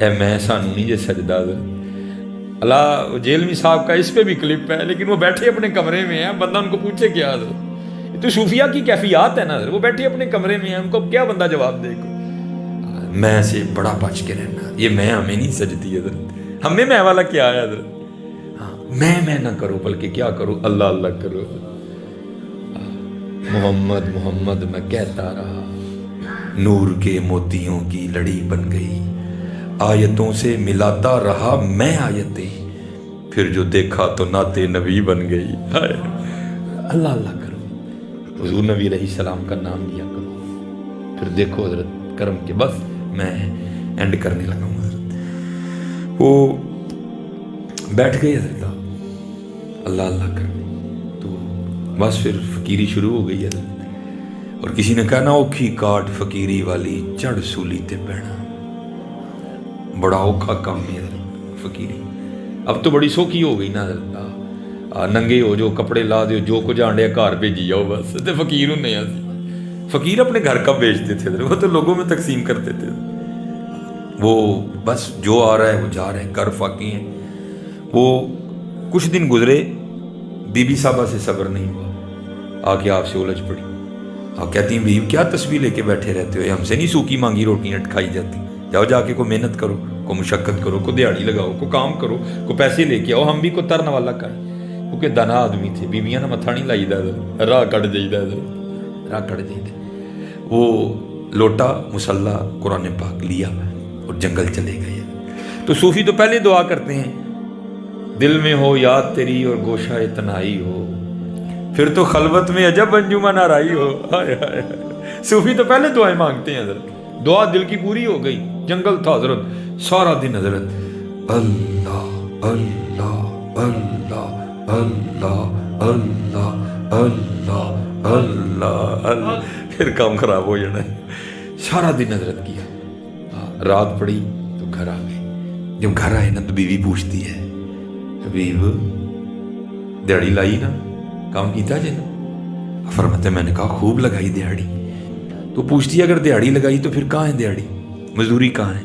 اے میں سانو نہیں جے سجدہ اللہ جیلمی صاحب کا اس پہ بھی کلپ ہے، لیکن وہ بیٹھے اپنے کمرے میں ہیں، بندہ ان کو پوچھے کیا حضرت، تو صوفیہ کی کیفیات ہے نا حضرت، وہ بیٹھے اپنے کمرے میں ہیں، ان کو کیا بندہ جواب دے گا؟ میں سے بڑا بچ کے رہنا، یہ میں ہمیں نہیں سجتی حضرت، ہمیں میں والا کیا ہے حضرت؟ ہاں میں نہ کرو بلکہ کیا کرو، اللہ اللہ کرو۔ محمد محمد میں کہتا رہا، نور کے موتیوں کی لڑی بن گئی، آیتوں سے ملاتا رہا میں آیتیں، پھر جو دیکھا تو نعت نبی بن گئی۔ اللہ اللہ کرو، حضور نبی علیہ السلام کا نام لیا کرو، پھر دیکھو حضرت کرم کے۔ بس میں اینڈ کرنے لگا ہوں حضرت۔ وہ بیٹھ گئے حضرت، اللہ اللہ کر، تو بس پھر فقیری شروع ہو گئی حضرت۔ اور کسی نے کہا نا اوکھی کاٹ فقیری والی چڑھ سولی تے بہنا، بڑا اوکھا کام ہے حضرت فقیری۔ اب تو بڑی سوکھی ہو گئی نا حضرت، ننگے ہو جو کپڑے لا دیو، جو کچھ آنڈے گھر بھیجی جاؤ، بس تے فقیر ہونے ہیں۔ فقیر اپنے گھر کا بیچتے تھے حضرت، وہ تو لوگوں میں تقسیم کرتے تھے، وہ بس جو آ رہا ہے وہ جا رہے ہیں، گھر فاقی ہیں۔ وہ کچھ دن گزرے، بی بی صاحبہ سے صبر نہیں ہوا، آ کے آپ سے الجھ پڑی۔ آپ کہتی ہیں بیوی کیا تسبیح لے کے بیٹھے رہتے ہو، ہم سے نہیں سوکھی مانگی روٹیاں کھائی جاتی، جاؤ جا کے کوئی محنت کرو، کوئی مشقت کرو، کوئی دیہڑی لگاؤ، کوئی کام کرو، کوئی پیسے لے کے آؤ، ہم بھی کوئی ترن والا کریں۔ کیونکہ دانا آدمی تھے، بیویاں نے متھا نہیں لائی دا، راہ کٹ جائیدا، راہ کٹ جائیدا۔ وہ لوٹا مصلی قرآن پاک لیا اور جنگل چلے گئے۔ تو صوفی تو پہلے دعا کرتے ہیں، دل میں ہو یاد تیری اور گوشہ تنہائی ہو، پھر تو خلوت میں عجب انجمن آرائی ہو۔ صوفی تو پہلے دعائیں مانگتے ہیں حضرت، دعا دل کی پوری ہو گئی، جنگل تھا حضرت، سارا دن حضرت اللہ اللہ اللہ اللہ اللہ اللہ اللہ اللہ، پھر کام خراب ہو جانا ہے۔ سارا دن حضرت کیا، رات پڑی تو گھر آ گئے۔ جب گھر آئے نا تو بیوی پوچھتی ہے، حبیب دیہڑی لائی نا، کام کیتا جے نا؟ فرماتے میں نے کہا خوب لگائی دیہڑی۔ تو پوچھتی ہے اگر دیہڑی لگائی تو پھر کہاں ہے دیہڑی، مزدوری کہاں ہے؟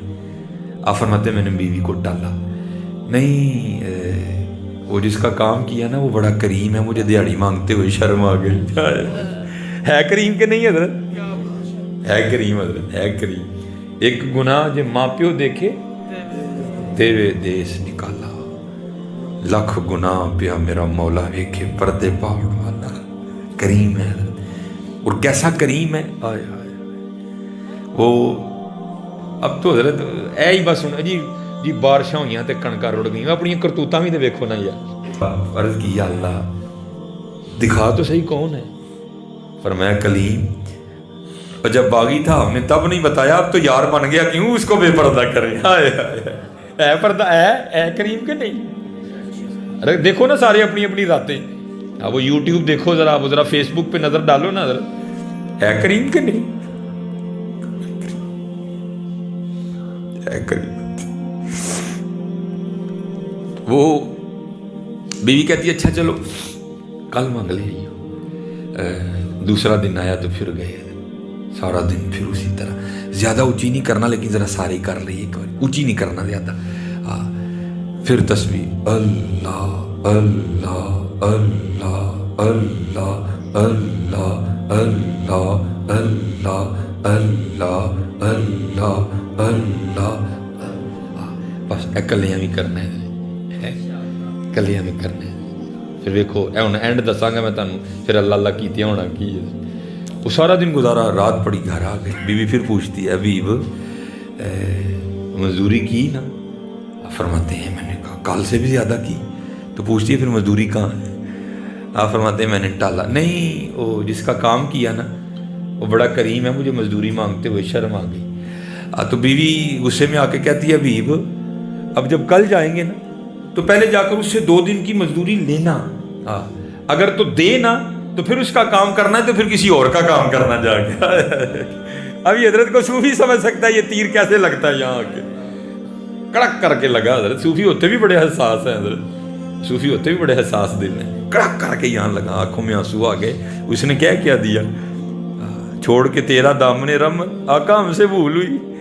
آپ فرماتے میں نے بیوی کو ٹالا، نہیں وہ جس کا کام کیا نا وہ بڑا کریم ہے، مجھے دیہڑی مانگتے ہوئے شرم آ گئی۔ ہے کریم کہ نہیں حضرت؟ ہے کریم حضرت، ہے کریم۔ ایک گناہ جو ماں پیو دیکھے دیوے دیس نکالا، لاکھ گناہ پیا میرا مولا ویکھے پردے پاڑ والا۔ کریم ہے حضرت، اور کیسا کریم ہے، آئے آئے۔ وہ اب تو حضرت اے ہی بس جی بارشاں ہوئیاں تے کنکاں رڑ گئیں، اپنی کرتوتاں بھی تے ویکھو نا یار۔ عرض کی یا اللہ دکھا تو صحیح کون ہے؟ فرمایا کلیم، اور جب باغی تھا ہم نے تب نہیں بتایا، اب تو یار بن گیا کیوں اس کو بے پردہ کریں؟ ہائے ہائے، اے پردہ اے کریم کہ نہیں؟ ارے دیکھو نا سارے اپنی اپنی راتیں، اب وہ یوٹیوب دیکھو ذرا، وہ ذرا فیس بک پہ نظر ڈالو نا ذرا، اے کریم کہ نہیں؟ اے کریم۔ وہ بیوی کہتی ہے اچھا چلو کل مانگ لے۔ دوسرا دن آیا تو پھر گئے، سارا دن پھر اسی طرح، زیادہ اونچی نہیں کرنا لیکن ذرا ساری کر رہی ہے، اونچی نہیں کرنا زیادہ۔ پھر تسبیح اللہ اللہ اللہ اللہ اللہ اللہ اللہ اللہ اللہ اللہ، بس اکلیاں بھی کرنا ہے، کلیاں بھی کرنا ہے۔ پھر ویکھو اے ہن اینڈ دساں گا میں تانوں، پھر اللہ اللہ کیتیاں ہونا کی ہے۔ وہ سارا دن گزارا، رات پڑی گھر آ گئے۔ بیوی پھر پوچھتی ہے حبیب مزدوری کی نا؟ فرماتے ہیں میں نے کہا کل سے بھی زیادہ کی۔ تو پوچھتی ہے پھر مزدوری کہاں ہے؟ آپ فرماتے ہیں میں نے ٹالا، نہیں وہ جس کا کام کیا نا وہ بڑا کریم ہے، مجھے مزدوری مانگتے ہوئے شرم آ گئی۔ تو بیوی غصے میں آ کے کہتی ہے حبیب اب جب کل جائیں گے نا تو پہلے جا کر اس سے 2 دن کی مزدوری لینا، اگر تو دے نا تو پھر اس کا کام کرنا ہے، تو پھر کسی اور کا کام کرنا جا کے۔ اب یہ حضرت کو صوفی سمجھ سکتا ہے یہ تیر کیسے لگتا ہے، یہاں کے کڑک کر کے لگا۔ حضرت صوفی ہوتے بھی بڑے حساس ہیں، حضرت صوفی ہوتے بھی بڑے حساس دل ہیں، کڑک کر کے یہاں لگا، آنکھوں میں آنسو آ گئے۔ اس نے کیا دیا، چھوڑ کے تیرا دامن رحمت، آقا ہم سے بھول ہوئی،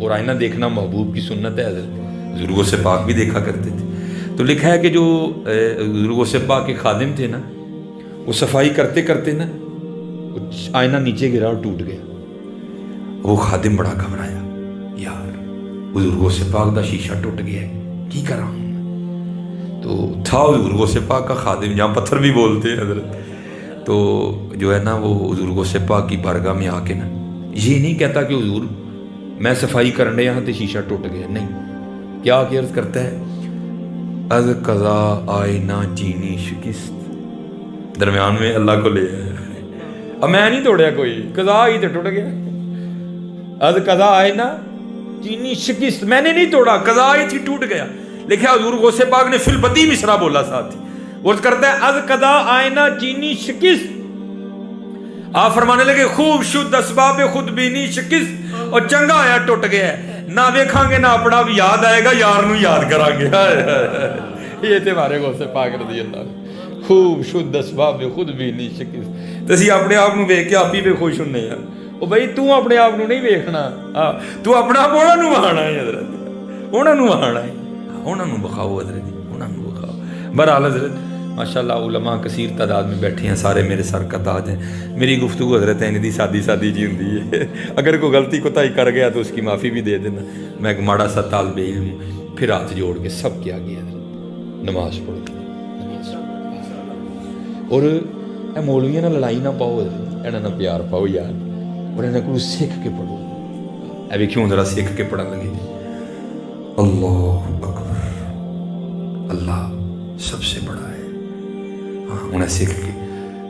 اور آئینہ دیکھنا محبوب کی سنت ہے حضرت، حضور غوث پاک بھی دیکھا کرتے تھے۔ تو لکھا ہے کہ جو حضور غوث پاک کے خادم تھے نا، وہ صفائی کرتے کرتے نا آئینہ نیچے گرا اور ٹوٹ گیا۔ وہ خادم بڑا گھبرایا، یار حضور غوث پاک دا شیشہ ٹوٹ گیا ہے، کی کرا ہوں؟ تو تھا حضور غوث پاک کا خادم، جہاں پتھر بھی بولتے ہیں حضرت، تو جو ہے نا وہ حضور غوث پاک کی بارگاہ میں آ کے نا یہ نہیں کہتا کہ حضور میں صفائی کرنے یہاں تے شیشہ ٹوٹ گیا، نہیں، کیا کہ عرض کرتا ہے، از قضا آئینہ چینی شکست، درمیان میں اللہ کو لے آیا، اب میں نہیں توڑیا کوئی، قضا ہی تو ٹوٹ گیا، از قضا آئینہ چینی شکست، میں نے نہیں توڑا، قضا ہی تھی ٹوٹ گیا۔ لکھا حضور غوث پاک نے فی البدی مصرع بولا ساتھ ہی، وہ کرتا ہے از قضا آئینہ چینی شکست، آپ فرمانے لگے خوب شد اسباب خود بینی شکست، اور چنگا آیا ٹوٹ گیا ہے، نہ دیکھاں گے نہ اپنا بھی یاد آئے گا، یار نو یاد کریں گے۔ یہ تھے ہمارے غوث پاک رضی اللہ عنہ، خوب شد اسباب خود بینی شکست، تو اسی اپنے آپ نو ویکھ کے آپ ہی پہ خوش ہونے ہیں، او بھائی تو اپنے آپ نو نہیں ویکھنا، تو اپنا آپ انہاں نو بہانا ہے حضرت، انہاں نو بہانا ہے، انہاں نو بخاؤ حضرت، انہاں نو بخاؤ۔ بہرحال حضرت ماشاءاللہ علماء کثیر تعداد میں بیٹھے ہیں، سارے میرے سر کا تاج ہیں، میری گفتگو حضرت ہے دی سادی سادی جی ہوندی ہے، اگر کوئی غلطی کوتاہی کر گیا تو اس کی معافی بھی دے دینا، میں ایک ماڑا سا طالب علم ہوں، پھر ہاتھ جوڑ کے سب کے آگے حضرت نماز پڑھو، نماز پڑھو، اور اے مولویاں نہ لڑائی نہ پاؤ حضرت، انہاں نہ پیار پاؤ یار، اور انہاں کو سیکھ کے پڑھو، اے ویکھیوں ذرا سیکھ کے پڑھن لگے جی، اللہ اکبر، اللہ سب سے بڑا ہے، انہیں سیکھ کے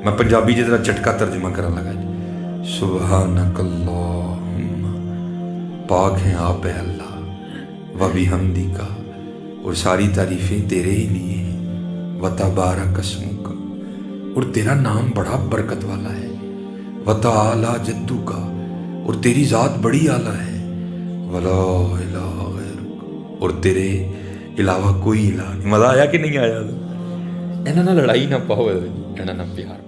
میں پنجابی جی ذرا چٹکا ترجمہ کرنے لگا جی، سبحانک اللہم، پاک ہیں آپ اے اللہ، و بحمدک، اور ساری تعریفیں تیرے ہی لیے ہیں، و تبارک اسمک، اور تیرا نام بڑا برکت والا ہے، و تعالی جدک، اور تیری ذات بڑی اعلیٰ ہے، ولا الہ غیرک، اور تیرے علاوہ کوئی الہ نہیں۔ مزہ آیا کہ نہیں آیا؟ انہاں نہ لڑائی نہ پاؤ، انہاں نہ پیار